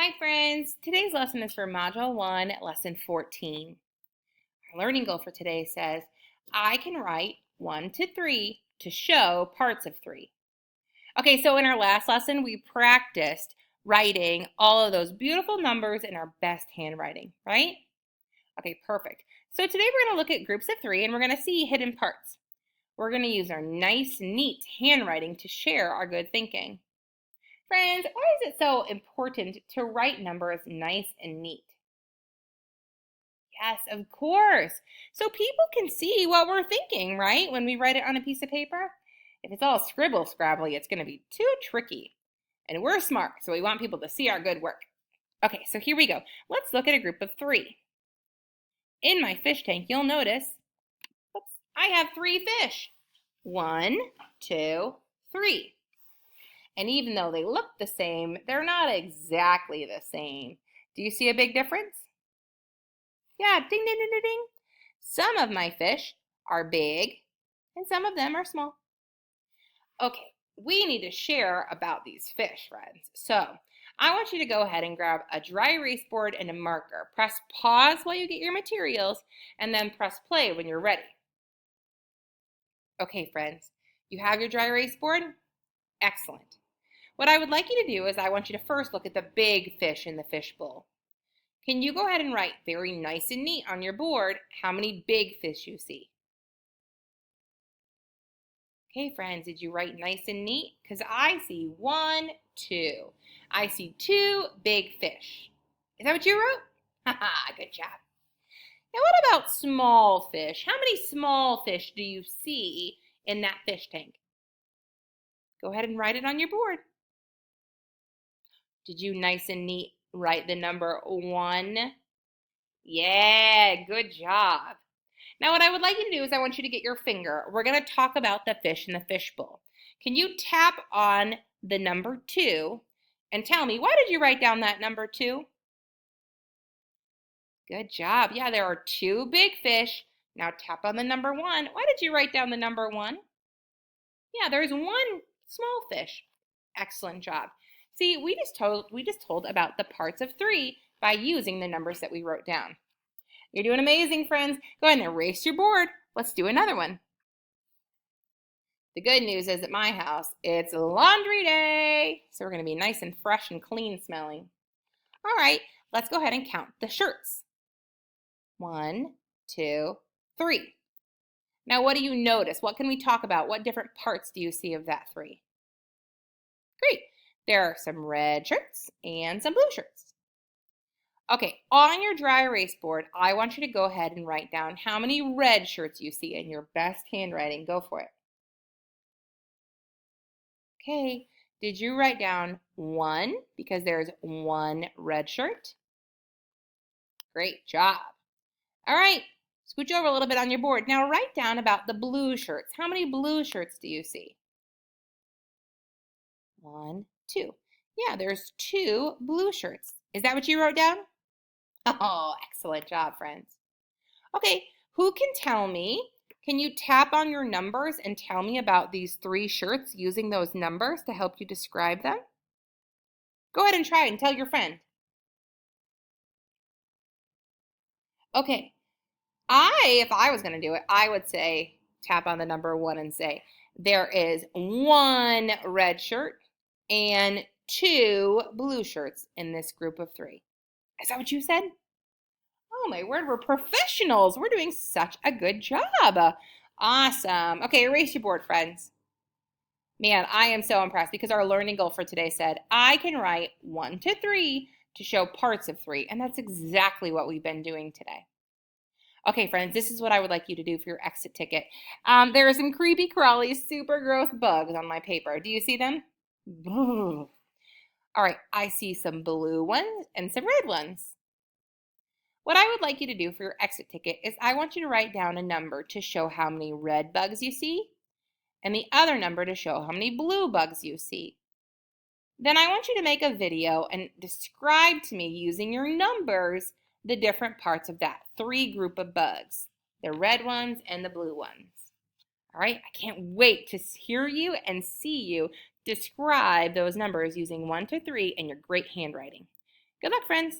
Hi friends, today's lesson is for Module 1, Lesson 14. Our learning goal for today says, I can write 1 to 3 to show parts of 3. Okay, so in our last lesson, we practiced writing all of those beautiful numbers in our best handwriting, right? Okay, perfect. So today we're going to look at groups of 3 and we're going to see hidden parts. We're going to use our nice, neat handwriting to share our good thinking. Friends, why is it so important to write numbers nice and neat? Yes, of course. So people can see what we're thinking, right? When we write it on a piece of paper. If it's all scribble scrabbly, it's going to be too tricky. And we're smart, so we want people to see our good work. Okay, so here we go. Let's look at a group of 3. In my fish tank, you'll notice, oops, I have 3 fish. 1, 2, 3. And even though they look the same, they're not exactly the same. Do you see a big difference? Yeah, ding, ding, ding, ding, ding. Some of my fish are big and some of them are small. Okay, we need to share about these fish, friends. So I want you to go ahead and grab a dry erase board and a marker. Press pause while you get your materials and then press play when you're ready. Okay, friends, you have your dry erase board? Excellent. What I would like you to do is I want you to first look at the big fish in the fish bowl. Can you go ahead and write very nice and neat on your board how many big fish you see? Okay, friends, did you write nice and neat? Because I see 1, 2. I see 2 big fish. Is that what you wrote? Haha, good job. Now what about small fish? How many small fish do you see in that fish tank? Go ahead and write it on your board. Did you nice and neat write the number 1? Yeah, good job. Now what I would like you to do is I want you to get your finger. We're going to talk about the fish in the fish bowl. Can you tap on the number 2 and tell me, why did you write down that number 2? Good job. Yeah, there are 2 big fish. Now tap on the number 1. Why did you write down the number 1? Yeah, there's 1 small fish. Excellent job. See, we just told about the parts of 3 by using the numbers that we wrote down. You're doing amazing, friends. Go ahead and erase your board. Let's do another one. The good news is at my house, it's laundry day. So we're going to be nice and fresh and clean smelling. All right, let's go ahead and count the shirts. 1, 2, 3. Now, what do you notice? What can we talk about? What different parts do you see of that 3? Great. There are some red shirts and some blue shirts. Okay, on your dry erase board, I want you to go ahead and write down how many red shirts you see in your best handwriting. Go for it. Okay, did you write down 1 because there's 1 red shirt? Great job. All right, scooch over a little bit on your board. Now write down about the blue shirts. How many blue shirts do you see? 1, 2. Yeah, there's 2 blue shirts. Is that what you wrote down? Oh, excellent job, friends. Okay, who can tell me? Can you tap on your numbers and tell me about these 3 shirts using those numbers to help you describe them? Go ahead and try it and tell your friend. Okay, if I was going to do it, I would say, tap on the number 1 and say, there is 1 red shirt and 2 blue shirts in this group of 3. Is that what you said? Oh my word, we're professionals. We're doing such a good job. Awesome. Okay, erase your board, friends. Man, I am so impressed because our learning goal for today said, I can write 1 to 3 to show parts of 3. And that's exactly what we've been doing today. Okay, friends, this is what I would like you to do for your exit ticket. There are some creepy crawly, super gross bugs on my paper. Do you see them? All right, I see some blue ones and some red ones. What I would like you to do for your exit ticket is I want you to write down a number to show how many red bugs you see and the other number to show how many blue bugs you see. Then I want you to make a video and describe to me using your numbers the different parts of that 3 group of bugs, the red ones and the blue ones. All right, I can't wait to hear you and see you describe those numbers using 1 to 3 in your great handwriting. Good luck, friends.